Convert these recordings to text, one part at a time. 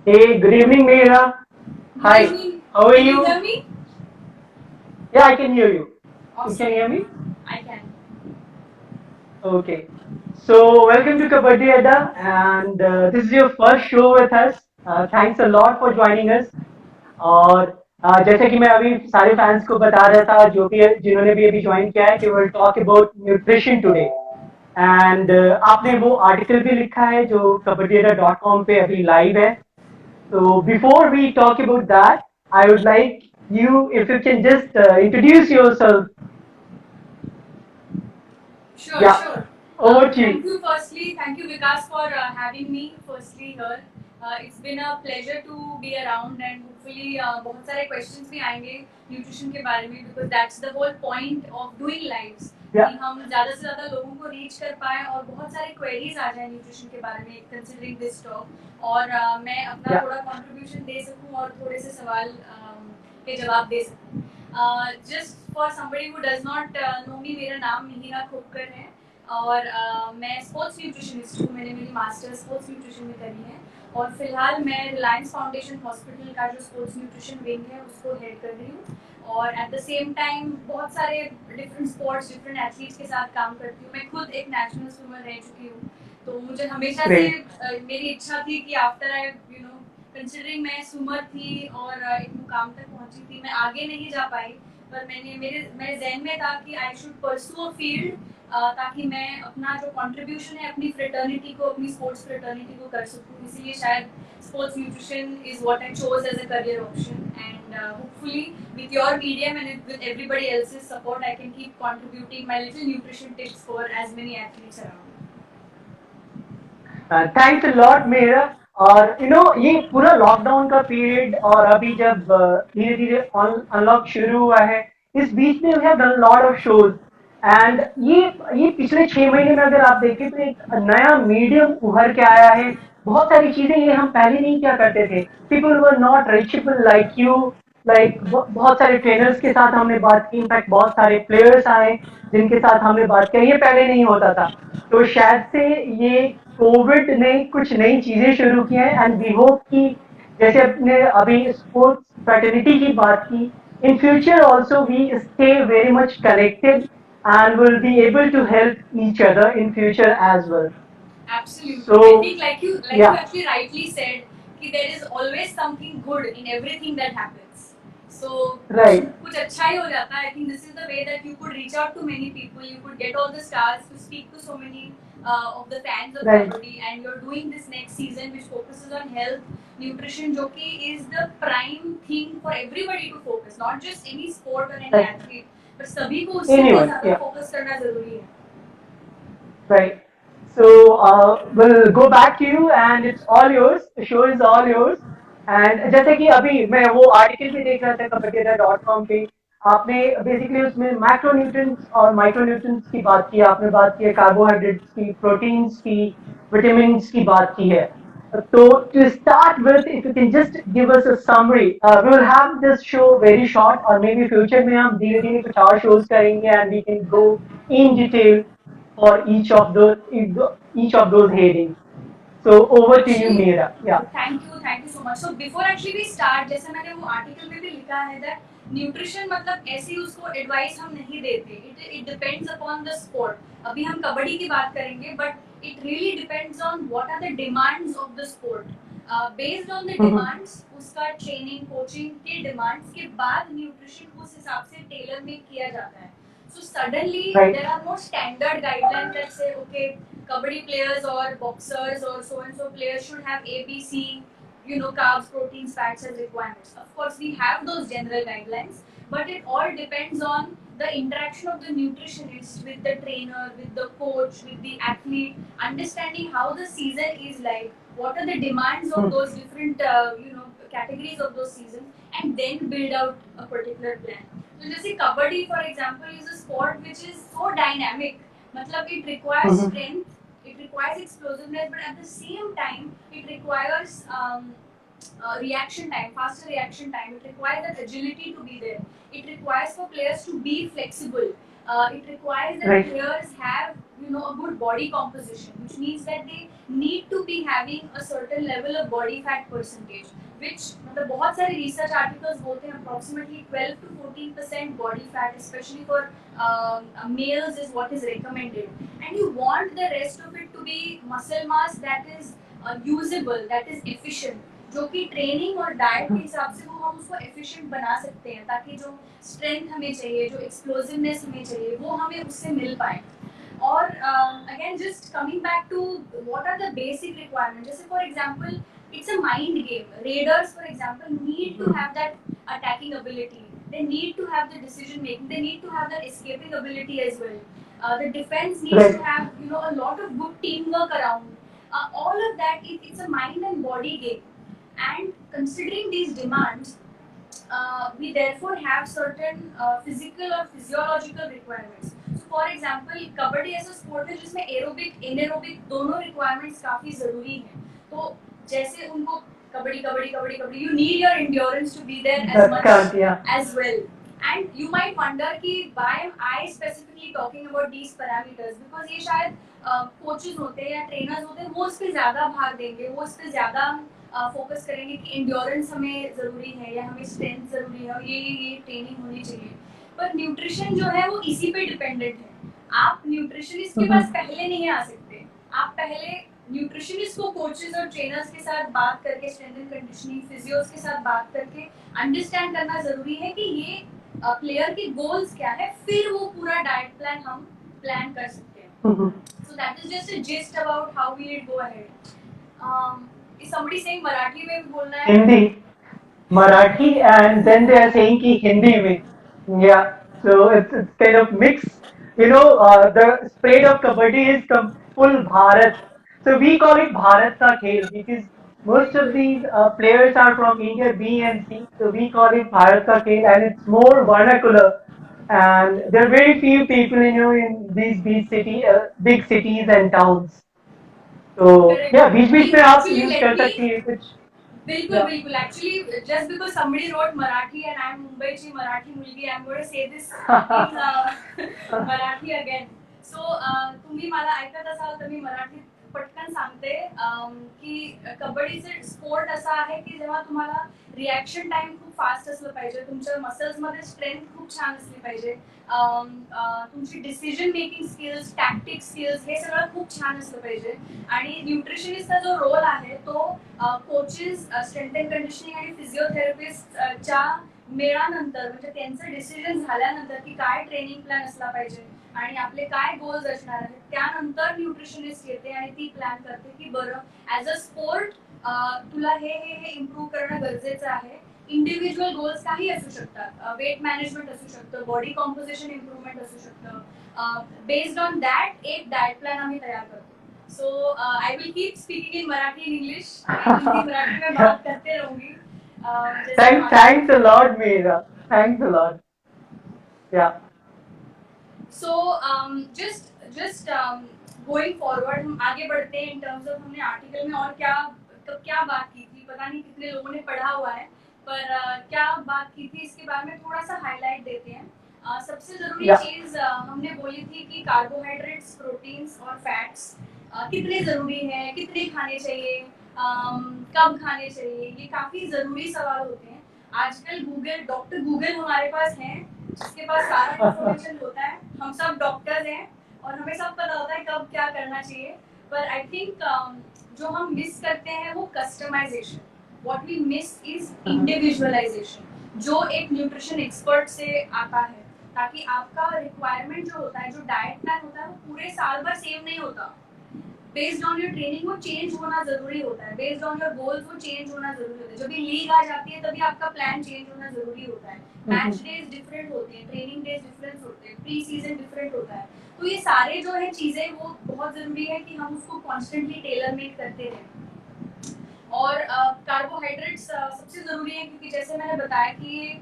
Hey, good evening, Meera. Good Hi, evening. how are Can you you? hear me? Yeah, I can hear you. You can Awesome. hear me? I can. Okay. So, welcome to Kabaddi Adda, and this is your first show with us. Thanks a lot for joining us. और जैसे कि मैं अभी सारे fans को बता रहा था जो भी जिन्होंने भी अभी ज्वाइन किया है कि will talk about nutrition today and आपने वो आर्टिकल भी लिखा है जो kabaddi.com पे अभी लाइव है. So before we talk about that, I would like you, if you can just introduce yourself. Sure, Yeah, sure. over to Thank you. you firstly. Thank you Vikas for having me firstly here. It's been a pleasure to be around and hopefully बहुत सारे questions भी आएंगे nutrition के बारे में because that's the whole point of doing lives. कि Yeah, हम ज़्यादा से ज़्यादा लोगों को reach कर पाएं और बहुत सारे queries आ जाएं nutrition के बारे में considering this talk और मैं अपना yeah, थोड़ा contribution दे सकूं और थोड़े से सवाल के जवाब दे सकूं. Just for somebody who does not know me, मेरा नाम मिहिना खोपकर है और मैं स्पोर्ट्स न्यूट्रिशनिस्ट हूँ. मैंने मेरी मास्टर्स स्पोर्ट्स न्यूट्रिशन में करी है और फिलहाल मैं रिलायंस फाउंडेशन हॉस्पिटल का जो स्पोर्ट्स न्यूट्रिशन विंग है उसको हेड कर रही हूँ और एट द सेम टाइम बहुत सारे डिफरेंट स्पोर्ट्स डिफरेंट एथलीट्स के साथ काम करती हूँ. मैं खुद एक नेशनल स्विमर रह चुकी हूँ तो मुझे हमेशा से great. मेरी इच्छा थी कि आफ्टर आई कंसिडरिंग मैं स्विमर थी और एक मुकाम तक पहुंची थी. मैं आगे नहीं जा पाई पर मेरे ज़हन में था कि I should pursue a field ताकि मैं अपना जो कंट्रीब्यूशन है अपनी फ्रेटर्निटी को अपनी स्पोर्ट्स फ्रेटर्निटी को कर सकूं. इसीलिए शायद sports nutrition is what I chose as a career option and hopefully with your medium and with everybody else's support I can keep contributing my little nutrition tips for as many athletes around. Thanks a lot मेरा. और ये पूरा lockdown का period और अभी जब धीरे धीरे अनलॉक शुरू हुआ है इस बीच में we have done lot of shows and ये पिछले 6 महीने में अगर आप देखें तो एक नया मीडियम उभर के आया है. बहुत सारी चीजें ये हम पहले नहीं क्या करते थे. People were not reachable like you. Like बहुत सारे ट्रेनर्स के साथ हमने बात की. इनफैक्ट बहुत सारे प्लेयर्स आए जिनके साथ हमने बात की. ये पहले नहीं होता था. तो शायद से ये कोविड ने कुछ नई चीजें शुरू की हैं एंड वी होप कि जैसे अपने अभी स्पोर्ट्स फ्रेटर्निटी की बात की in future also we stay very much connected and will be able to help each other in future as well. Absolutely. So, I think like you yeah, actually rightly said कि there is always something good in everything that happens. So कुछ right, कुछ अच्छा ही हो जाता है. I think this is the way that you could reach out to many people. You could get all the stars to speak to so many of the fans of right, Kabaddi and you're doing this next season which focuses on health, nutrition जो कि is the prime thing for everybody to focus. Not just any sport or any right. athlete. पर सभी को उससे बहुत Anyone, ज़्यादा yeah, focus करना ज़रूरी है. right. So, we'll go back to you and it's all yours. The show is all yours. And जैसे कि अभी मैं वो आर्टिकल भी देख रहा था kabaddi.com पे. आपने बेसिकली उसमें मैक्रो न्यूट्रिएंट्स और माइक्रो न्यूट्रिएंट्स की बात की. आपने बात की है कार्बोहाइड्रेट्स की, प्रोटीन्स की, विटामिन्स की बात की है. तो to start with if you can just give us a summary. We will have this show very short और मे बी फ्यूचर में हम धीरे धीरे कुछ और शोज करेंगे and we can go in detail for each of those headings. So over to you, Actually, Meera. Yeah. thank you so much. So before actually we start, जैसे मैंने वो आर्टिकल में भी लिखा है that न्यूट्रिशन मतलब ऐसे ही उसको एडवाइस हम नहीं देते. It depends upon the sport. अभी हम कबड्डी की बात करेंगे, but it really depends on what are the demands of the sport. Based on the Mhm. demands, उसका ट्रेनिंग, कोचिंग के डिमांड्स के बाद न्यूट्रिशन उस हिसाब से टेलर मेक किया जाता है. So suddenly Right. there are no standard guidelines that say okay kabaddi players or boxers or so and so players should have ABC, carbs, proteins, fats as requirements. Of course we have those general guidelines, but it all depends on the interaction of the nutritionist with the trainer, with the coach, with the athlete, understanding how the season is like, what are the demands of Mhm. those different categories of those seasons, and then build out a particular plan. So जैसे kabaddi for example is a sport which is so dynamic. मतलब it requires Mhm. strength, it requires explosiveness, but at the same time it requires reaction time, faster reaction time. It requires that agility to be there. It requires for players to be flexible. It requires that Right. players have a good body composition, which means that they need to be having a certain level of body fat percentage, which मतलब बहुत सारे research articles बोलते हैं approximately 12 to 14% body fat, especially for males, is what is recommended, and you want the rest of it to be muscle mass that is usable, that is efficient, जो कि training और diet के हिसाब से वो हम उसको एफिशिएंट बना सकते हैं, ताकि जो स्ट्रेंथ हमें चाहिए, जो एक्सप्लोसिवनेस हमें चाहिए, वो हमें उससे मिल पाए. और again just coming back to what are the basic requirement, जैसे for example it's a mind game. Raiders for example need to have that attacking ability, they need to have the decision making, they need to have that escaping ability as well. The defense needs Right. to have a lot of good teamwork around. All of that, it's a mind and body game. And considering these demands, we therefore have certain physical or physiological requirements. So for example, kabaddi ऐसा sport है जिसमें aerobic anaerobic दोनों requirements काफी जरूरी हैं. तो जैसे उनको kabaddi kabaddi kabaddi kabaddi, you need your endurance to be there as That much can't, yeah. as well. And you might wonder कि why am I specifically talking about these parameters, because ये शायद कोचेस होते हैं या ट्रेनर्स होते हैं, वो इस पे ज्यादा भार देंगे, वो इस पे ज्यादा फोकस करेंगे कि एंड्योरेंस हमें ज़रूरी है या हमें स्ट्रेंथ ज़रूरी है और ये ट्रेनिंग होनी चाहिए. पर न्यूट्रिशन जो है वो इसी पे डिपेंडेंट है. आप न्यूट्रिशनिस्ट के पास पहले नहीं आ सकते. आप पहले न्यूट्रिशनिस्ट को कोचेस और ट्रेनर्स के साथ बात करके, स्ट्रेंथ एंड कंडीशनिंग फिजियोस के साथ बात करके अंडरस्टैंड करना ज़रूरी है कि ये प्लेयर के गोल्स क्या है, फिर वो पूरा डाइट प्लान हम प्लान कर सकते हैं. So that is just a gist about how we will go ahead. Is somebody saying Marathi में भी बोलना है? Hindi, Marathi, and then they are saying ki Hindi mein. Yeah, so it's kind of mixed. The spread of kabaddi is full Bharat. So we call it Bharat ka khel because most of these players are from India B and C. So we call it Bharat ka khel, and it's more vernacular. And there are very few people, in these big cities and towns. तो Correct. या बीच बीच में आप Actually, use let कर me. सकती है कुछ. बिल्कुल बिल्कुल. Actually, just because somebody wrote Marathi and I'm मुंबईची मराठी मुलगी, I'm going to say this in Marathi again. So तुम्ही मला ऐकत असाल तर मी मराठीत पटकन सांगते की कबड्डीचे स्पोर्ट असा आहे की जेव्हा तुम्हाला रिॲक्शन टाइम खूप फास्ट असलं पाहिजे, तुमच्या मसल्स मध्ये स्ट्रेंथ खूप छान असली पाहिजे, तुमची decision making skills, tactic skills हे सगळं खूप छान असलं पाहिजे. आणि न्यूट्रिशनिस्टचा जो रोल आहे तो कोचेस, स्ट्रेंथ अँड कंडिशनिंग आणि फिजिओथेरपिस्टच्या मेळानंतर, म्हणजे त्यांचं डिसिजन झाल्यानंतर की काय ट्रेनिंग प्लॅन असला पाहिजे आणि आपले काय गोल्स असणार आहेत, त्यानंतर न्यूट्रिशनिस्ट येते आणि ती प्लॅन करते की बरं ॲज अ स्पोर्ट तुला हे इम्प्रूव्ह करणं गरजेचं आहे. इंडिव्हिज्युअल गोल्स काही असू शकतात, वेट मॅनेजमेंट असू शकतं, बॉडी कॉम्पोजिशन इम्प्रूव्हमेंट असू शकतं. बेस्ड ऑन दॅट एक डाएट प्लान आम्ही तयार करतो. So I will keep speaking in Marathi and English. Hindi Marathi में बात करते रहूंगी. Thanks a lot, Meera. Thanks a lot. Yeah. So just going forward हम आगे बढ़ते हैं in terms of हमने आर्टिकल में और क्या बात की थी, पता नहीं कितने लोगों ने पढ़ा हुआ है, पर क्या बात की थी इसके बारे में थोड़ा सा हाईलाइट देते हैं. सबसे जरूरी चीज हमने बोली थी कि कार्बोहाइड्रेट्स, प्रोटीन्स और फैट्स कितने जरूरी हैं, कितने खाने चाहिए, कब खाने चाहिए, ये काफी जरूरी सवाल होते हैं. आजकल डॉक्टर गूगल हमारे पास हैं, जिसके पास सारा इंफॉर्मेशन होता है. हम सब डॉक्टर्स हैं और हमें सब पता होता है कब क्या करना चाहिए. पर आई थिंक जो हम मिस करते हैं वो customization. What we miss is individualization, जो एक न्यूट्रिशन एक्सपर्ट से आता है, ताकि आपका रिक्वायरमेंट जो होता है, जो डाइट प्लान होता है, वो पूरे साल भर सेम नहीं होता. बेस्ड ऑन योर ट्रेनिंग वो चेंज होना जरूरी होता है, बेस्ड ऑन योर गोल्स वो चेंज होना जरूरी होता है. जब भी लीग आ जाती है तभी आपका प्लान चेंज होना जरूरी होता है. मैच डेज डिफरेंट होते हैं, ट्रेनिंग डेज डिफरेंट होते हैं, प्री सीजन डिफरेंट होता है. तो ये सारे जो है चीजें वो बहुत जरूरी है कि हम उसको कॉन्स्टेंटली टेलर मेड करते रहें. और कार्बोहाइड्रेट्स सबसे जरूरी है, क्योंकि जैसे मैंने बताया कि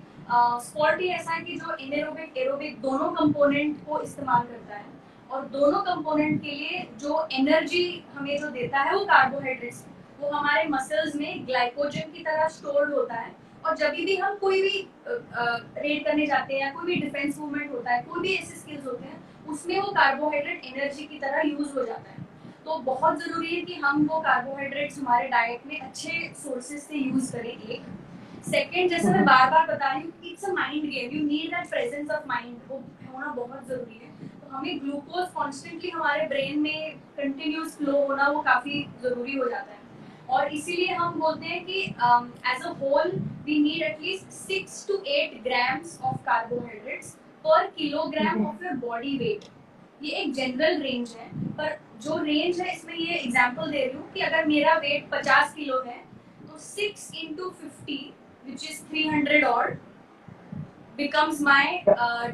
स्पोर्ट ही ऐसा है कि जो एनेरोबिक एरोबिक दोनों कंपोनेंट को इस्तेमाल करता है, और दोनों कंपोनेंट के लिए जो एनर्जी हमें जो देता है वो कार्बोहाइड्रेट्स, वो हमारे मसल्स में ग्लाइकोजन की तरह स्टोर्ड होता है. और जब भी हम कोई भी रेड करने जाते हैं या कोई भी डिफेंस मूवमेंट होता है, कोई भी ऐसे स्किल्स होते हैं, उसमें वो कार्बोहाइड्रेट एनर्जी की तरह यूज हो जाता है। तो बहुत ज़रूरी है कि हम वो कार्बोहाइड्रेट्स हमारे डाइट में अच्छे सोर्सेज से यूज करें। एक सेकेंड, जैसे मैं बार बार बता रही हूँ, it's a mind game, you need that presence of mind, वो होना बहुत ज़रूरी है। तो हमें ग्लूकोज कॉन्स्टेंटली हमारे ब्रेन में कंटिन्यूस फ्लो होना वो काफ़ी ज़रूरी हो जाता है। और इसीलिए हम बोलते हैं कि as a whole we need at least 6 to 8 grams of carbohydrates per kilogram of your body weight. ये एक जनरल रेंज है, पर जो रेंज है इसमें ये एग्जांपल दे रही हूँ कि अगर मेरा वेट 50 किलो है तो 6 into 50 which is 300 odd becomes my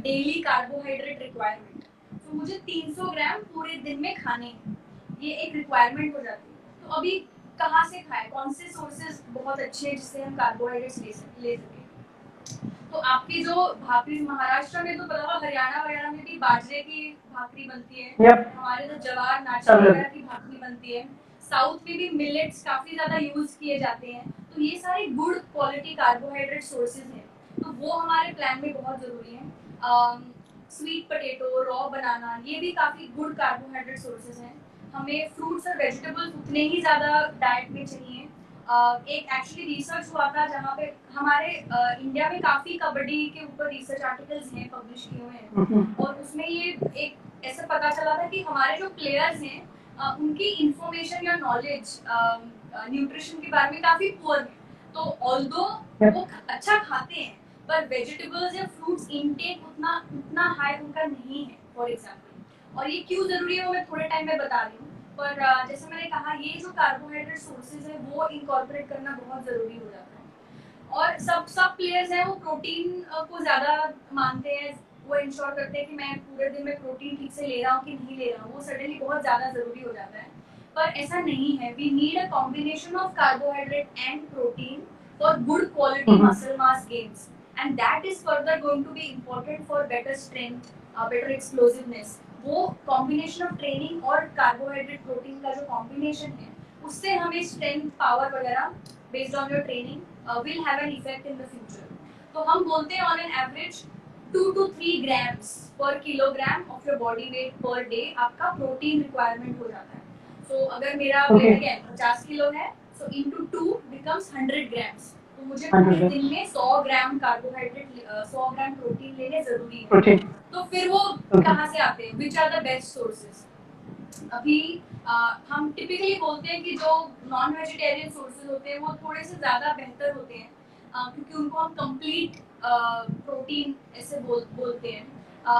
daily carbohydrate requirement। तो मुझे 300 ग्राम पूरे दिन में खाने हैं, ये एक रिक्वायरमेंट हो जाती है। तो अभी कहाँ से खाएं, कौन से सोर्सेज बहुत अच्छे हैं जिससे हम कार्बोहाइड्रेट्स ले सकें। तो आपके जो भाकरी, महाराष्ट्र में तो पता होगा, हरियाणा वगैरह में भी बाजरे की भाकरी बनती है। Yep. हमारे तो जवार नाचनी वगैरह की भाकरी बनती है। साउथ में भी मिलेट्स काफी ज्यादा यूज किए जाते हैं। तो ये सारे गुड क्वालिटी कार्बोहाइड्रेट सोर्सेज हैं, तो वो हमारे प्लान में बहुत जरूरी है। स्वीट पोटैटो, रॉ बनाना, ये भी काफी गुड कार्बोहाइड्रेट सोर्सेज हैं। हमें फ्रूट्स और वेजिटेबल्स उतने ही ज्यादा डाइट में चाहिए। एक एक्चुअली रिसर्च हुआ था जहाँ पे हमारे इंडिया में काफी कबड्डी के ऊपर रिसर्च आर्टिकल्स हैं, पब्लिश किए हुए हैं, और उसमें ये एक ऐसा पता चला था कि हमारे जो प्लेयर्स हैं उनकी इंफॉर्मेशन या नॉलेज न्यूट्रिशन के बारे में काफी पुअर है। तो ऑल्दो वो अच्छा खाते हैं, पर वेजिटेबल्स या फ्रूट्स इनटेक उतना उतना हाई उनका नहीं है, फॉर एग्जाम्पल। और ये क्यों जरूरी है वो मैं थोड़े टाइम में बता रही हूँ। पर जैसे मैंने कहा, ये जो कार्बोहाइड्रेट सोर्सेज है वो इनकॉर्पोरेट करना बहुत जरूरी हो जाता है। और सब प्लेयर्स हैं वो प्रोटीन को ज्यादा मानते हैं, वो इंश्योर करते हैं कि मैं पूरे दिन में प्रोटीन ठीक से ले रहा हूँ कि नहीं ले रहा हूँ, वो सडनली बहुत ज्यादा जरूरी हो जाता है। पर ऐसा नहीं है, we need a combination of carbohydrate and protein for good quality muscle mass gains, and that is further going to be important for better strength, better explosiveness. वो कॉम्बिनेशन ऑफ ट्रेनिंग और कार्बोहाइड्रेट प्रोटीन का जो combination है, उससे हमें strength, power वगैरह based on your training will have an effect in the future. तो हम बोलते हैं on an average 2 to 3 grams पर kilogram of your body wait per day आपका प्रोटीन रिक्वायरमेंट हो जाता है। सो अगर मेरा वेट अगेन 50 किलो है, सो इनटू 2 बिकम्स 100 ग्राम्स। तो मुझे पूरे दिन में 100 ग्राम कार्बोहाइड्रेट, 100 ग्राम प्रोटीन लेने जरूरी है। तो फिर वो कहाँ से आते हैं, which are the best sources. अभी हम टिपिकली बोलते हैं कि जो नॉन वेजिटेरियन सोर्सेज होते हैं वो थोड़े से ज़्यादा बेहतर होते हैं, क्योंकि उनको हम कंप्लीट प्रोटीन ऐसे बोलते हैं।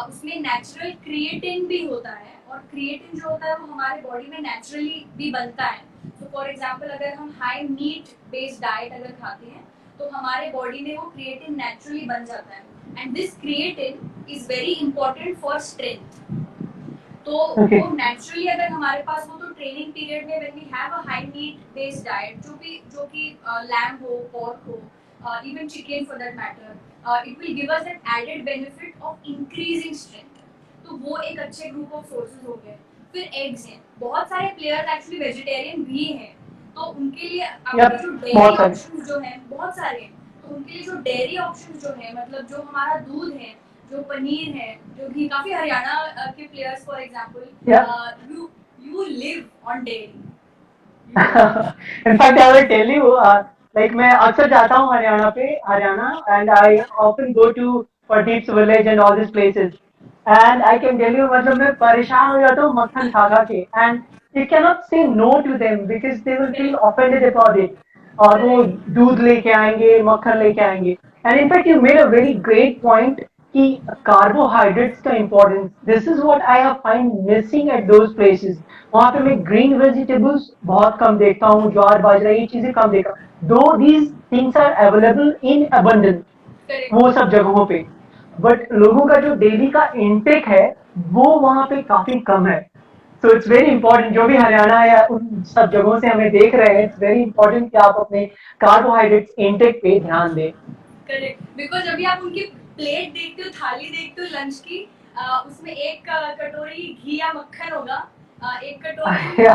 उसमें नेचुरल क्रिएटिन भी होता है, और क्रिएटिन जो होता है वो हमारे बॉडी में नेचुरली भी बनता है। तो फॉर एग्जांपल, अगर हम हाई मीट बेस्ड डाइट अगर खाते हैं तो हमारे बॉडी में वो क्रिएटिन नेचुरली बन जाता है, and this creatine is very important for strength. तो वो नेचुरली अगर हमारे पास हो, तो ट्रेनिंग पीरियड में when we have a high meat based diet, जो कि लैम्ब हो, पोर्क हो, even chicken for that matter, it will give us that added benefit of increasing strength. तो वो एक अच्छे ग्रुप ऑफ सोर्सेज हो गए। फिर एग्स हैं, बहुत सारे प्लेयर्स एक्चुअली वेजिटेरियन भी हैं, तो उनके लिए आपके जो डेयरी ऑप्शंस जो हैं बहुत सारे हैं। तो उनके लिए जो डेयरी ऑप्शंस जो है, मतलब जो हमारा दूध है, जो पनीर है, जो घी, काफी हरियाणा के players for example, you live on dairy. In fact, I will tell you, like मैं अक्सर जाता हूँ Haryana, and I often go to Pradeep's village and all these places. And I can tell you, मतलब मैं परेशान हो जाता हूँ मक्खन खा के, and you cannot say no to them because they will feel offended about it. और वो दूध लेके आएंगे, मक्खन लेके आएंगे. And in fact, you made a very great point कि carbohydrates का importance. This is what I have find missing at those places. वहाँ पे मैं ग्रीन वेजिटेबल्स बहुत कम देखता हूँ, ज्वार बाजरा ये चीजें कम देखता हूँ, though these things are available in abundance वो सब जगहों पे, बट लोगों का जो डेली का इनटेक है वो वहाँ पे काफी कम है। सो इट्स वेरी इंपॉर्टेंट, जो भी हरियाणा या उन सब जगहों से हमें देख रहे हैं, इट्स वेरी इंपॉर्टेंट कि आप अपने कार्बोहाइड्रेट्स इनटेक पे ध्यान दें। करेक्ट, बिकॉज अभी आप उनकी प्लेट देखते हो, थाली देखते हो लंच की, उसमें एक कटोरी घी या मक्खन होगा, एक कटोरी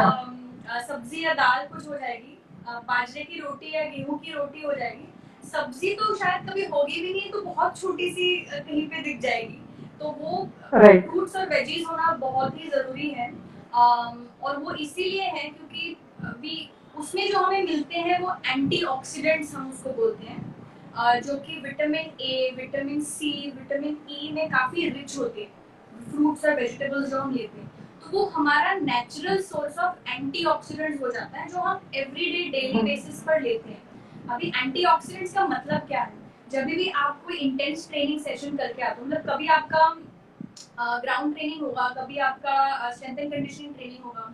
सब्जी या दाल कुछ हो जाएगी, बाजरे की रोटी या गेहूं की रोटी हो जाएगी, सब्जी तो शायद कभी होगी भी नहीं, तो बहुत छोटी सी कहीं पे दिख जाएगी। तो वो Right. फ्रूट्स और वेजीज होना बहुत ही ज़रूरी है। और वो इसीलिए है क्योंकि अभी उसमें जो हमें मिलते हैं वो एंटीऑक्सीडेंट्स हम उसको बोलते हैं, जो कि vitamin A, vitamin C, vitamin E में काफ़ी रिच होते हैं फ्रूट्स और वेजिटेबल्स जो हम लेते हैं। तो वो हमारा नेचुरल सोर्स ऑफ एंटीऑक्सीडेंट्स हो जाता है जो हम एवरीडे डेली बेसिस पर लेते हैं। अभी एंटीऑक्सीडेंट्स का मतलब क्या है? जब भी आप कोई इंटेंस ट्रेनिंग सेशन करके आते हो, मतलब कभी आपका ग्राउंड ट्रेनिंग होगा, कभी आपका स्ट्रेंथ एंड कंडीशनिंग ट्रेनिंग होगा,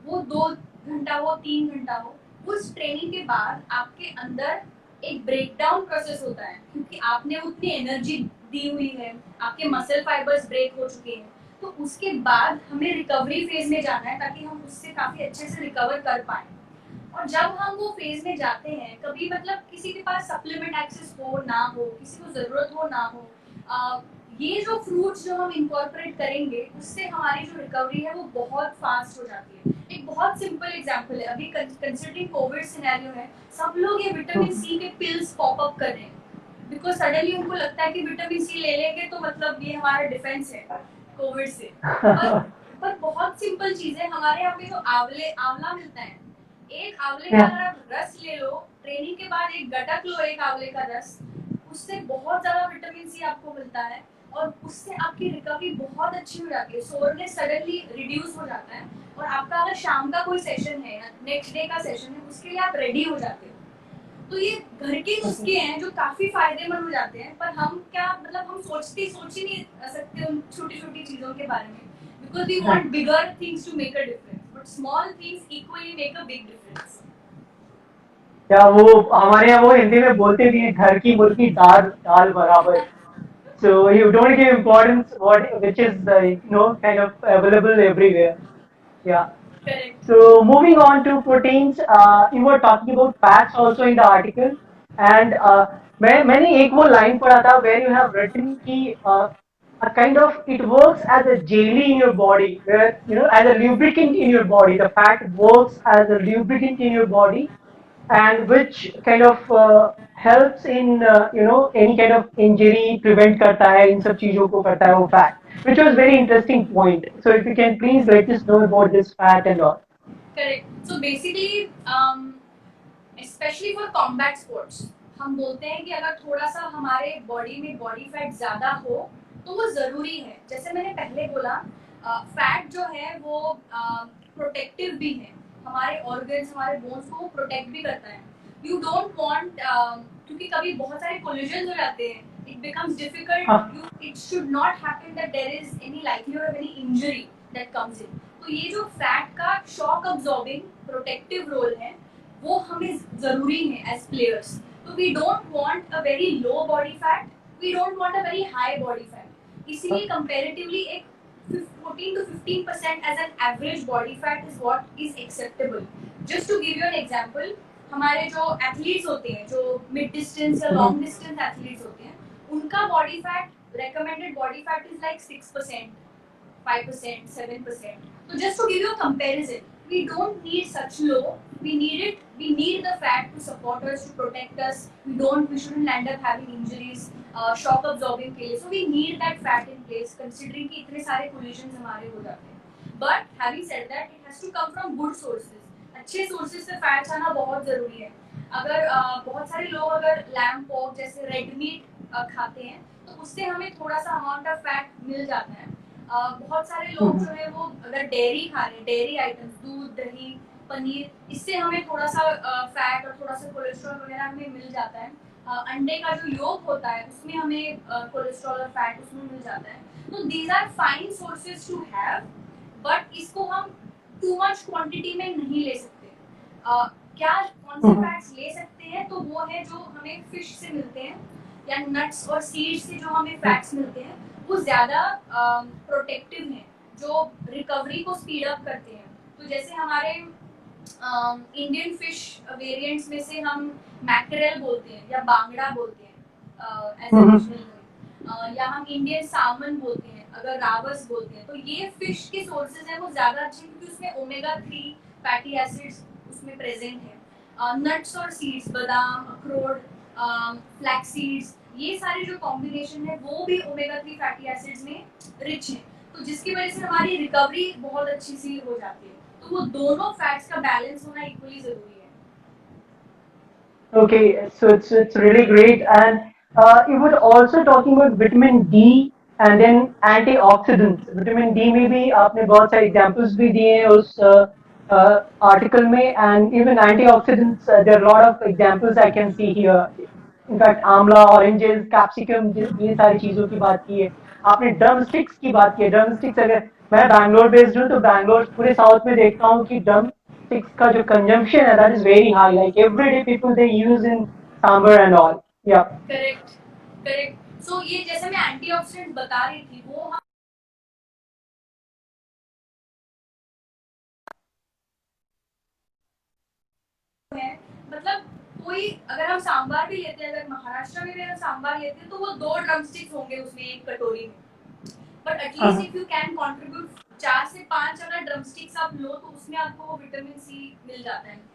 वो 2 घंटा हो, 3 घंटा हो, उस ट्रेनिंग के बाद आपके अंदर एक ब्रेकडाउन प्रोसेस होता है क्योंकि आपने उतनी एनर्जी दी हुई है, आपके मसल फाइबर्स ब्रेक हो चुके हैं। तो उसके बाद हमें रिकवरी फेज में जाना है ताकि हम उससे काफी अच्छे से रिकवर कर पाए। और जब हम वो फेज में जाते हैं, कभी मतलब किसी के पास सप्लीमेंट एक्सेस हो ना हो, किसी को जरूरत हो ना हो, ये जो फ्रूट्स जो हम इंकॉर्पोरेट करेंगे उससे हमारी जो रिकवरी है वो बहुत फास्ट हो जाती है। एक बहुत सिंपल एग्जांपल है, अभी कंसिडरिंग कोविड सिनेरियो है, सब लोग ये विटामिन सी के पिल्स पॉप अप कर रहे हैं बिकॉज सडनली उनको लगता है कि विटामिन सी ले लेंगे तो मतलब ये हमारा डिफेंस है कोविड से। पर बहुत सिंपल चीज है, हमारे यहाँ पे जो आंवला मिलता है, एक आंवले का Yeah. अगर आप रस ले लो, ट्रेनिंग के बाद एक गटक लो एक आंवले का रस, उससे बहुत ज्यादा विटामिन सी आपको मिलता है और उससे आपकी रिकवरी बहुत अच्छी हो जाती है, सोरनेस सडनली रिड्यूस हो जाता है और आपका अगर शाम का कोई सेशन है या नेक्स्ट डे का सेशन है उसके लिए आप रेडी हो जाते हो। तो ये घर के नुस्खे हैं जो काफी फायदेमंद हो जाते हैं, पर हम क्या मतलब हम सोच ही नहीं सकते उन छोटी छोटी चीजों के बारे में because we Right. Want bigger things to make a difference, but small things equally make a big difference. या वो हमारे यहाँ वो हिंदी में बोलते भी हैं, घर की मुर्गी दाल दाल बराबर. So you don't give importance what which is kind of available everywhere. Yeah. Correct. So moving on to proteins, you were talking about fats also in the article, and मैंने एक वो line पढ़ा था where you have written कि a kind of it works as a jelly in your body, where as a lubricant in your body. The fat works as a lubricant in your body, and which kind of helps in any kind of injury prevent करता है, इन सब चीजों को करता है वो fat, which was very interesting point. So if you can please let us know about this fat and all. Correct, so basically specially for combat sports हम बोलते हैं कि अगर थोड़ा सा हमारे बॉडी में बॉडी फैट ज्यादा हो तो वो जरूरी है। जैसे मैंने पहले बोला, फैट जो है वो प्रोटेक्टिव भी है, हमारे ऑर्गन्स हमारे बोन्स को प्रोटेक्ट भी करता है। यू डोंट वांट, क्योंकि कभी बहुत सारे कोलिजन हो जाते हैं, it becomes difficult, you it should not happen that there is any likelihood of any injury that comes in. तो ये जो फैट का शॉक अब्सॉर्बिंग प्रोटेक्टिव रोल है वो हमें जरूरी है एज प्लेयर्स। तो we don't want a very low body fat, we don't want a very high body fat, इसीलिए कंपैरेटिवली एक 14 to 15% as an average body fat is what is acceptable. Just to give you an example, हमारे जो athletes होते हैं जो mid distance या long distance athletes होते हैं, उनका body fat recommended body fat is like 6%, 5%, 7%. So just to give you a comparison, we don't need such low. We need it. We need the fat to support us, to protect us. We shouldn't end up having injuries, shock absorbing के लिए. So we need that fat in place, considering कि इतने सारे collisions हमारे हो जाते हैं. But having said that, it has to come from good sources. अच्छे sources से fats आना बहुत जरूरी है। अगर बहुत सारे लोग अगर लैम्ब पोर्क जैसे रेड मीट खाते हैं तो उससे हमें थोड़ा सा अमाउंट ऑफ फैट मिल जाता है। बहुत सारे लोग जो है वो अगर डेयरी खा रहे हैं, डेयरी आइटम्स, दूध, दही, पनीर, इससे हमें थोड़ा सा फैट और थोड़ा सा कोलेस्ट्रॉल वगैरह हमें मिल जाता है। अंडे का जो योग होता है उसमें हमें कोलेस्ट्रॉल और फैट उसमें मिल जाता है। तो these are fine sources to have, but इसको हम टू मच क्वांटिटी में नहीं ले सकते। क्या कौन से फैट्स ले सकते हैं? तो वो है जो हमें फिश से मिलते हैं या नट्स और सीड्स से जो हमें फैट्स मिलते हैं, वो ज़्यादा प्रोटेक्टिव हैं, जो रिकवरी को स्पीड अप करते हैं। तो जैसे हमारे इंडियन फिश वेरिएंट्स में से हम मैकरेल बोलते हैं या बांगड़ा बोलते हैं एज ए रीजनल, या हम इंडियन सालमन बोलते हैं, अगर रावस बोलते हैं। तो ये फिश के सोर्सेज हैं वो ज़्यादा अच्छे हैं क्योंकि उसमें ओमेगा 3 फैटी एसिड्स उसमें प्रेजेंट है। नट्स और सीड्स, बादाम, अखरोट, फ्लैक्स सीड्स, ये सारे जो कॉम्बिनेशन है वो भी ओमेगा 3 फैटी एसिड्स में रिच है, तो जिसकी वजह से हमारी रिकवरी बहुत अच्छी सी हो जाती है। तो वो दोनों फैट्स का बैलेंस होना इक्वली जरूरी है। Okay, so it's really great, and you were also talking about vitamin D and then antioxidants. Vitamin D में भी आपने बहुत सारे examples भी दिए हैं उस article में, and even antioxidants. There are a lot of examples I can see here. In fact, Amla, oranges, capsicum, ये सारी चीजों की बात की है। आपने ड्रम स्टिक्स की बात की है। ड्रम स्टिक्स, अगर मैं बैंगलोर बेस्ड हूँ तो बैंगलोर पूरे साउथ में देखता हूँ कि ड्रम sticks का जो consumption है that is very high. Like everyday people they use in sambar and all. Yeah. Correct, correct. So ये जैसे मैं एंटीऑक्सीडेंट बता रही थी वो है, मतलब कोई अगर हम सांबार भी लेते हैं, अगर महाराष्ट्र में भी हम सांबार लेते हैं तो वो 2 ड्रम स्टिक्स होंगे उसमें एक कटोरी में। But at least if you can contribute 4 से 5 अगर ड्रम स्टिक्स आप लो तो उसमें आपको विटामिन सी मिल जाता है।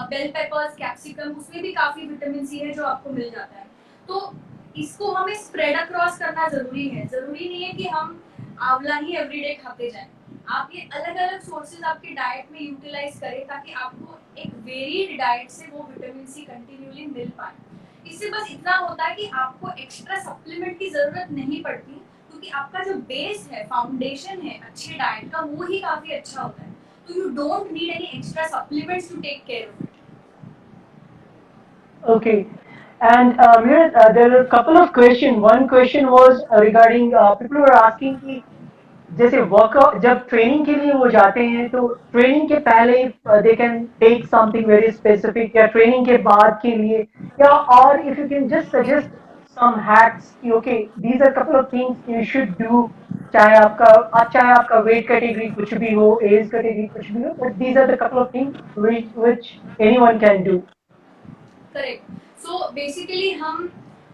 बेल पेपर्स, कैप्सिकम, उसमें भी काफी विटामिन सी है जो आपको मिल जाता है। तो इसको हमें स्प्रेड अक्रॉस करना जरूरी है। जरूरी नहीं है कि हम आंवला ही एवरीडे खाते जाएं। आप ये अलग अलग सोर्सेज आपके डाइट में यूटिलाइज करें ताकि आपको एक वेरिड डाइट से वो विटामिन सी कंटिन्यूली मिल पाए। इससे बस इतना होता है कि आपको एक्स्ट्रा सप्लीमेंट की जरूरत नहीं पड़ती, क्योंकि आपका जो बेस है, फाउंडेशन है अच्छे डाइट का, वो ही काफी अच्छा होता है। तो you don't need any extra supplements to take care of it. Okay. And Mira, there are a couple of questions. One question was regarding people were asking कि जैसे वर्कआउट जब ट्रेनिंग के लिए वो जाते हैं तो ट्रेनिंग के पहले they can take something very specific, या ट्रेनिंग के बाद के लिए, या और if you can just suggest some hacks कि okay these are couple of things you should do, चाहे आपका वेट कैटेगरी कुछ भी हो, एज कैटेगरी कुछ भी हो, but these are the couple of things which anyone can do. Correct. So basically हम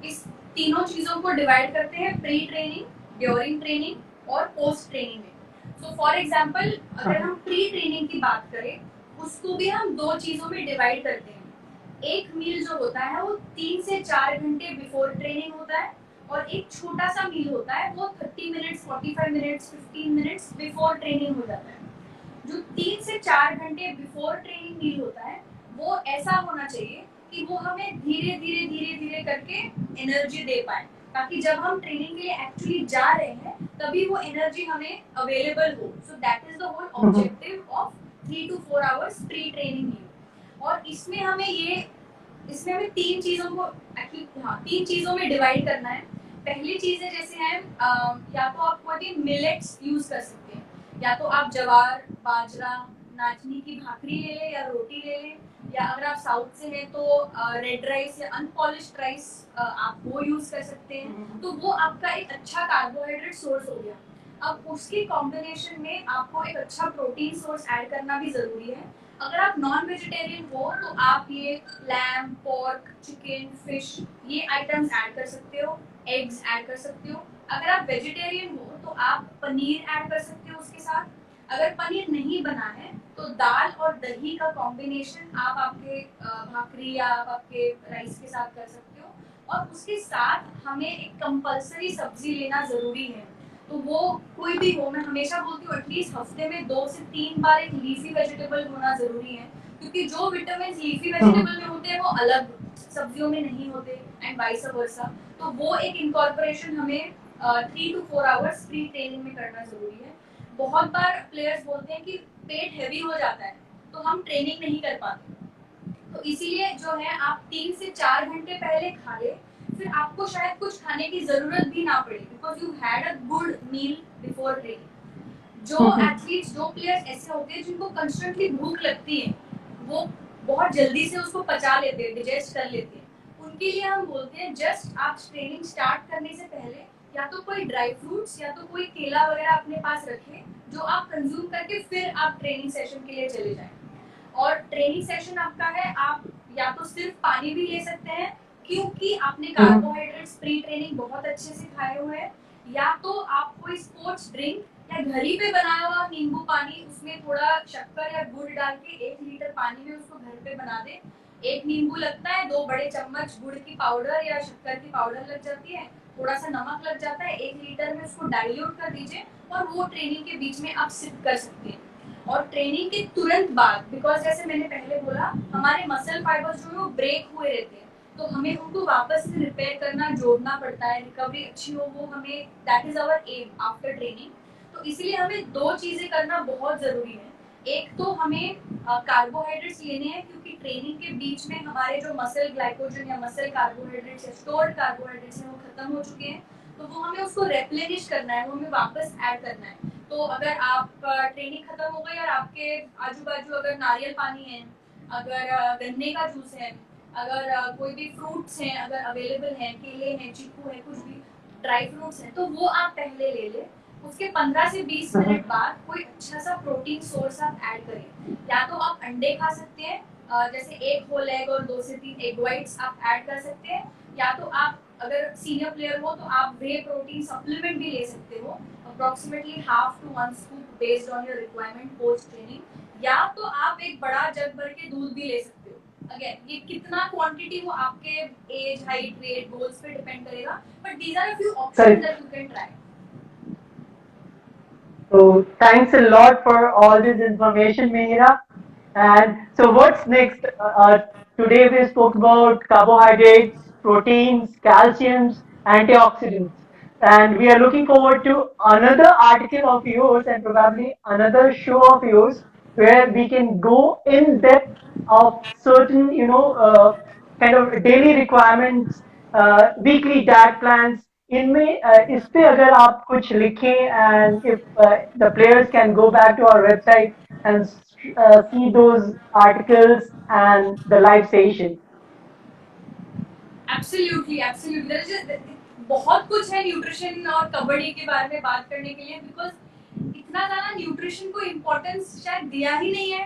इस तीनों चीजों को डिवाइड करते हैं, प्री ट्रेनिंग, ड्यूरिंग ट्रेनिंग और पोस्ट ट्रेनिंग में। सो फॉर एग्जांपल अगर हम प्री ट्रेनिंग की बात करें, उसको भी हम दो चीजों में डिवाइड करते हैं। एक मील जो होता है वो 3 से 4 घंटे बिफोर ट्रेनिंग होता है, और एक छोटा सा मील होता है वो 30 minutes, 45 minutes, 15 minutes before training हो जाता है। जो 3 से 4 घंटे बिफोर ट्रेनिंग मील होता है वो ऐसा होना चाहिए कि वो हमें धीरे धीरे धीरे धीरे करके एनर्जी दे पाए, ताकि जब हम ट्रेनिंग के लिए एक्चुअली जा रहे हैं तभी वो एनर्जी हमें अवेलेबल हो। So that is the whole objective of 3 to 4 hours pre training meal. और इसमें हमें तीन चीजों को एक्चुअली, हाँ, तीन चीजों में डिवाइड करना है। पहली चीज है जैसे है या तो आप कोई भी मिलेट्स यूज कर सकते हैं, या तो आप ज्वार, बाजरा, नाचनी की भाकरी ले लें या रोटी ले लें, या अगर आप साउथ से हैं तो रेड राइस या अनपॉलिश्ड राइस आप वो यूज कर सकते हैं। तो वो आपका एक अच्छा कार्बोहाइड्रेट सोर्स हो गया। अब उसकी कॉम्बिनेशन में आपको एक अच्छा प्रोटीन सोर्स ऐड करना भी जरूरी है। अगर आप नॉन वेजिटेरियन हो तो आप ये लैम, पोर्क, चिकन, फिश, ये आइटम्स ऐड कर सकते हो, एग्स ऐड कर सकते हो। अगर आप वेजिटेरियन हो तो आप पनीर ऐड कर सकते हो उसके साथ। अगर पनीर नहीं बना है तो दाल और दही का कॉम्बिनेशन आप आपके भाकरी या आप आपके राइस के साथ कर सकते हो। और उसके साथ हमें एक कंपलसरी सब्जी लेना जरूरी है। तो वो कोई भी हो, मैं हमेशा बोलती हूँ एटलीस्ट हफ्ते में 2 से 3 बार एक लीफी वेजिटेबल होना जरूरी है, क्योंकि जो विटामिन लीफी वेजिटेबल में होते हैं वो अलग सब्जियों में नहीं होते, एंड वाइस वर्सा। तो वो एक इनकॉर्पोरेशन हमें 3 to 4 आवर्स प्री ट्रेनिंग में करना जरूरी है। बहुत बार प्लेयर्स बोलते हैं कि पेट हैवी हो जाता है तो हम ट्रेनिंग नहीं कर पाते, तो इसीलिए जो है आप 3 से 4 घंटे पहले खा ले, फिर आपको शायद कुछ खाने की जरूरत भी ना पड़े, because you had a good meal before training. जो एथलीट्स, जो प्लेयर्स ऐसे होते हैं जिनको कंस्टेंटली भूख लगती है, वो बहुत जल्दी से उसको पचा लेते हैं, डिजेस्ट कर लेते हैं, उनके लिए हम बोलते हैं जस्ट आप ट्रेनिंग स्टार्ट करने से पहले या तो कोई ड्राई फ्रूट्स या तो कोई केला वगैरह अपने पास रखें, जो आप कंज्यूम करके फिर आप ट्रेनिंग सेशन के लिए चले जाएं। और ट्रेनिंग सेशन आपका है, आप या तो सिर्फ पानी भी ले सकते हैं क्योंकि आपने कार्बोहाइड्रेट्स प्री ट्रेनिंग बहुत अच्छे से खाए हुए हैं, या तो आप कोई स्पोर्ट्स ड्रिंक या घर ही पे बनाया हुआ नींबू पानी, उसमें थोड़ा शक्कर या गुड़ डाल के 1 लीटर पानी में उसको घर पे बना दे, एक नींबू लगता है, 2 बड़े चम्मच गुड़ की पाउडर या शक्कर की पाउडर लग जाती है, थोड़ा सा नमक लग जाता है, 1 लीटर में उसको डाइल्यूट कर दीजिए और वो ट्रेनिंग के बीच में आप सिप कर सकते हैं। और ट्रेनिंग के तुरंत बाद, बिकॉज जैसे मैंने पहले बोला, हमारे मसल फाइबर्स जो है वो ब्रेक हुए रहते हैं, तो हमें उनको वापस से रिपेयर करना, जोड़ना पड़ता है, रिकवरी अच्छी हो वो हमें, that is our aim after training. तो इसीलिए हमें 2 चीजें करना बहुत जरूरी है। एक तो हमें कार्बोहाइड्रेट्स लेने हैं, क्योंकि ट्रेनिंग के बीच में हमारे जो मसल ग्लाइकोजन या मसल कार्बोहाइड्रेट्स या स्टोर्ड कार्बोहाइड्रेट्स हैं वो खत्म हो चुके हैं, तो वो हमें उसको रेप्लेनिश करना है, वो हमें वापस ऐड करना है। तो अगर आप ट्रेनिंग खत्म हो गई और आपके आजू बाजू अगर नारियल पानी है, अगर गन्ने का जूस है, अगर कोई भी फ्रूट्स हैं अगर अवेलेबल हैं, केले हैं, चीकू है, कुछ भी ड्राई फ्रूट्स हैं, तो वो आप पहले ले लें। उसके 15 से 20 मिनट बाद कोई अच्छा सा प्रोटीन सोर्स आप ऐड करें। या तो आप अंडे खा सकते हैं, जैसे 1 होल एग और 2 से 3 एग व्हाइट्स आप ऐड कर सकते हैं, या तो आप अगर सीनियर प्लेयर हो तो आप वे प्रोटीन सप्लीमेंट भी ले सकते हो, approximately half to 1 scoop based on your requirement post training. या तो आप एक बड़ा जग भर के दूध भी ले सकते हो। अगेन ये कितना क्वांटिटी वो आपके एज, हाइट, वेट, गोल्स पे डिपेंड करेगा, but these are a few options that you can try. So thanks a lot for all this information, Meera. And so what's next? Today we spoke about carbohydrates, proteins, calciums, antioxidants. And we are looking forward to another article of yours and probably another show of yours where we can go in depth of certain, kind of daily requirements, weekly diet plans. इनमें इस पे अगर आप कुछ लिखें and if the players can go back to our website and see those articles and the live session. Absolutely absolutely, बहुत कुछ है न्यूट्रिशन और कबड्डी के बारे में बात करने के लिए, बिकॉज इतना ज्यादा न्यूट्रिशन को इम्पोर्टेंस शायद दिया ही नहीं है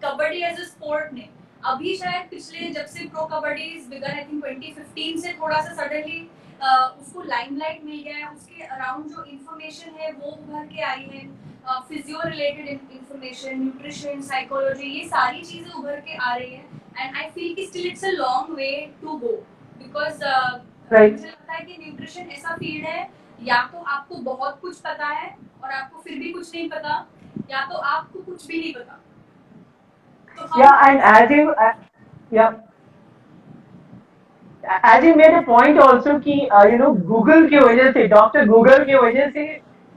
कबड्डी एज अ स्पोर्ट ने। अभी शायद पिछले जब से pro kabaddi is begin, I think 2015 से थोड़ा सा सडनली उसको लाइमलाइट मिल गया है, उसके अराउंड जो इन्फॉर्मेशन है वो उभर के आई है, physio related information, nutrition, psychology, ये सारी चीजें उभर के आ रही है। एंड आई फील कि still it's a long way to go, because Right. मुझे लगता है कि न्यूट्रिशन ऐसा फील्ड है, या तो आपको बहुत कुछ पता है और आपको फिर भी कुछ नहीं पता, या तो आपको कुछ भी नहीं पता। तो Yeah, and yeah, as you made a point also कि Google की वजह से, डॉक्टर गूगल की वजह से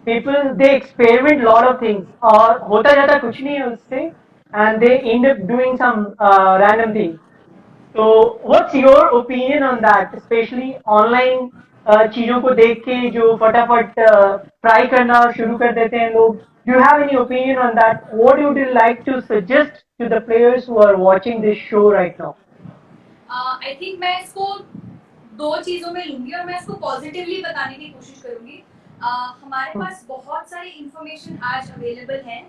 people they experiment lot of things और होता जाता कुछ नहीं है उससे and they end up doing some random things. So what's your opinion on that, especially online चीजों को देख के जो फटाफट ट्राई करना शुरू कर देते हैं लोग. Do you have any opinion on that? What would you like to suggest to the players who are watching this show right now? I think मैं इसको 2 चीजों में लूंगी और मैं इसको पॉजिटिवली बताने की कोशिश करूंगी। हमारे पास बहुत सारी इंफॉर्मेशन आज अवेलेबल है,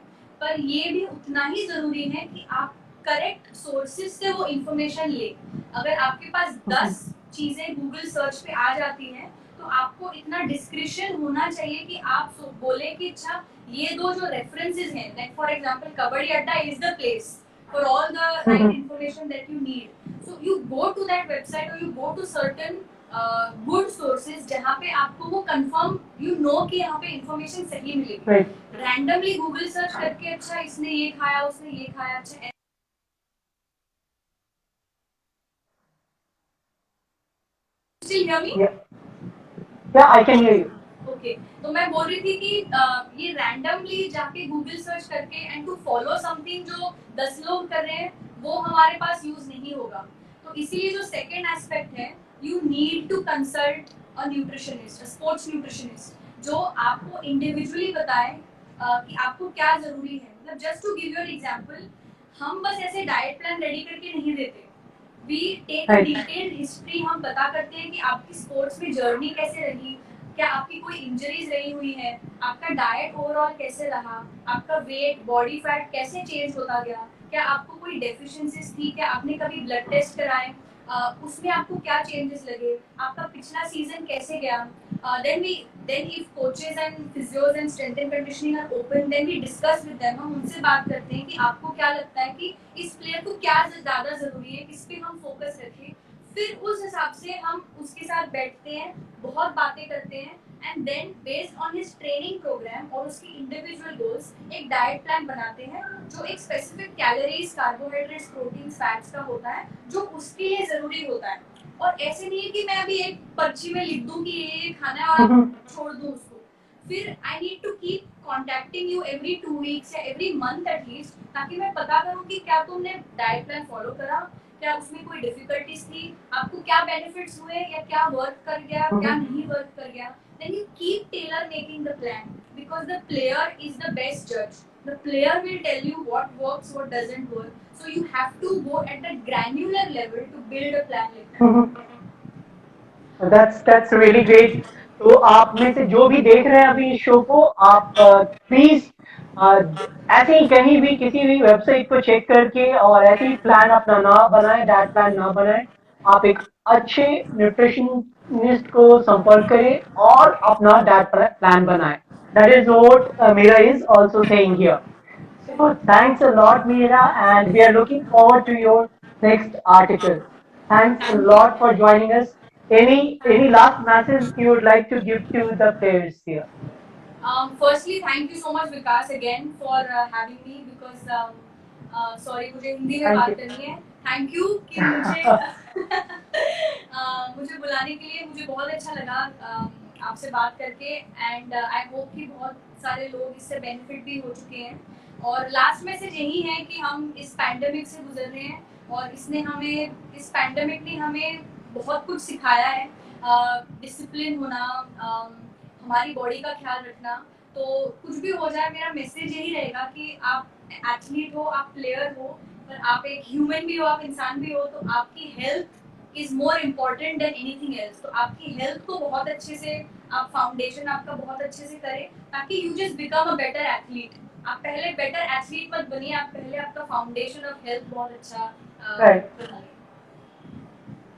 पर ये भी उतना ही जरूरी है कि आप करेक्ट सोर्सेज से वो इंफॉर्मेशन ले। अगर आपके पास 10 चीजें गूगल सर्च पे आ जाती हैं, तो आपको इतना डिस्क्रिशन होना चाहिए कि आप बोले कि अच्छा ये 2 जो रेफरेंसेस हैं, लाइक फॉर एग्जांपल कबड्डी अड्डा is the place for all the right information that you need. So you go to that website or you go to certain good sources जहाँ पे आपको वो confirm you know कि यहाँ पे information सही मिलेगी। Right. Randomly Google search करके अच्छा इसने ये खाया, उसने ये खाया, अच्छा still hear me? Yeah, yeah, I can hear you. Okay, तो मैं बोल रही थी कि ये रैंडमली जाके गूगल सर्च करके एंड टू फॉलो समथिंग जो 10 लोग कर रहे हैं, वो हमारे पास यूज नहीं होगा। तो इसीलिए जो सेकेंड एस्पेक्ट है, you need to consult a nutritionist, a sports nutritionist, जो आपको इंडिविजुअली बताए कि आपको क्या जरूरी है। मतलब just to give you an example, हम बस ऐसे डाइट प्लान रेडी करके नहीं देते, we take a detailed history, हम पता करते हैं कि आपकी स्पोर्ट्स में जर्नी कैसे रही, क्या आपकी कोई इंजरीज रही हुई है, आपका डाइट ओवरऑल कैसे रहा, आपका वेट, बॉडी फैट कैसे चेंज होता गया, क्या आपको कोई डेफिशिएंसीज थी, क्या आपने कभी ब्लड टेस्ट कराए, उसमें आपको क्या चेंजेस लगे, आपका पिछला सीजन कैसे गया, then if coaches and physios and strength and conditioning are open, then we discuss with them. हम उनसे बात करते हैं कि आपको क्या लगता है कि इस प्लेयर को क्या ज़्यादा ज़रूरी है, किस पे हम फोकस रखें। फिर उस हिसाब से हम उसके साथ बैठते हैं, बहुत बातें करते हैं, and then based on his training program और उसकी इंडिविजुअल गोल्स एक डाइट प्लान बनाते हैं जो एक specific calories, carbohydrates, proteins, fats का होता है जो उसके लिए ज़रूरी होता है। और ऐसे नहीं है कि मैं अभी एक पर्ची में लिख दूं कि ये खाना है और आप छोड़ दूं उसको। फिर I need to keep contacting you every 2 weeks या एवरी मंथ एटलीस्ट, ताकि मैं पता करूं कि क्या तुमने डाइट प्लान फॉलो करा, क्या उसमें कोई डिफिकल्टीज थी, आपको क्या बेनिफिट्स हुए या क्या वर्क कर गया, क्या नहीं वर्क कर गया। Then you keep tailor making the plan because the player is the best जज। The player will tell you what works, what doesn't work. So you have to go at the granular level to build a plan like that. That's really great. तो आप में से जो भी देख रहे हैं अभी इस शो को, आप प्लीज ऐसे ही कहीं भी किसी भी वेबसाइट पर चेक करके और ऐसे ही प्लान अपना ना बनाए, डाइट प्लान ना बनाए, आप एक अच्छे न्यूट्रिशनिस्ट को संपर्क करें और अपना डाइट प्लान बनाएं. That is what Meera is also saying here. So thanks a lot, Meera, and we are looking forward to your next article. Thanks a Thank lot for you. joining us. Any last message you would like to give to the players here? Firstly, thank you so much Vikas again for having me because sorry मुझे हिंदी में Thank बात you. करनी है। Thank you कि मुझे मुझे बुलाने के लिए मुझे बहुत अच्छा लगा आपसे बात करके एंड आई होप कि बहुत सारे लोग इससे बेनिफिट भी हो चुके हैं। और लास्ट मैसेज यही है कि हम इस पैंडेमिक से गुजर रहे हैं और इस पैंडेमिक ने हमें बहुत कुछ सिखाया है। डिसिप्लिन होना, हमारी बॉडी का ख्याल रखना। तो कुछ भी हो जाए मेरा मैसेज यही रहेगा कि आप एथलीट हो, आप प्लेयर हो, पर आप एक ह्यूमन भी हो, आप इंसान भी हो, तो आपकी health is more important than anything else. तो आपकी हेल्थ को बहुत अच्छे से आप फाउंडेशन आपका बहुत अच्छे से करें ताकि you just become a better athlete. आप पहले बेटर एथलीट मत बनिए, आप पहले आपका फाउंडेशन ऑफ हेल्थ बहुत अच्छा Right. बनाइए।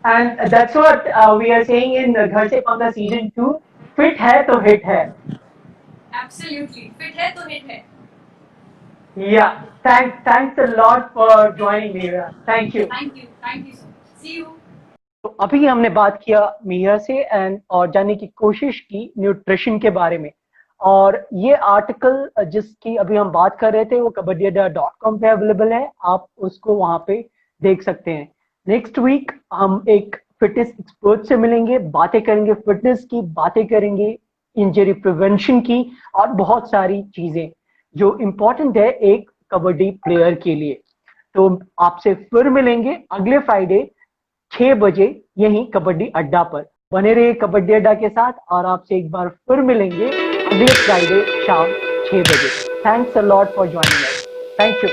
And that's what we are saying in Ghar Se Panga season 2. Fit है तो hit है. एब्सोल्युटली फिट है तो हिट है। Yeah. Thanks a lot for joining, Meera. Thank you. Thank you so much, see you. तो अभी हमने बात किया मीरा से एंड और जानने की कोशिश की न्यूट्रिशन के बारे में। और ये आर्टिकल जिसकी अभी हम बात कर रहे थे वो kabaddiadda.com पे अवेलेबल है, आप उसको वहां पे देख सकते हैं। नेक्स्ट वीक हम एक फिटनेस एक्सपर्ट से मिलेंगे, बातें करेंगे फिटनेस की, बातें करेंगे इंजरी प्रिवेंशन की और बहुत सारी चीजें जो इम्पोर्टेंट है एक कबड्डी प्लेयर के लिए। तो आपसे फिर मिलेंगे अगले फ्राइडे 6 बजे यहीं कबड्डी अड्डा पर। बने रहिए कबड्डी अड्डा के साथ और आपसे एक बार फिर मिलेंगे अगले फ्राइडे शाम 6 बजे। Thanks a lot for joining us. Thank you.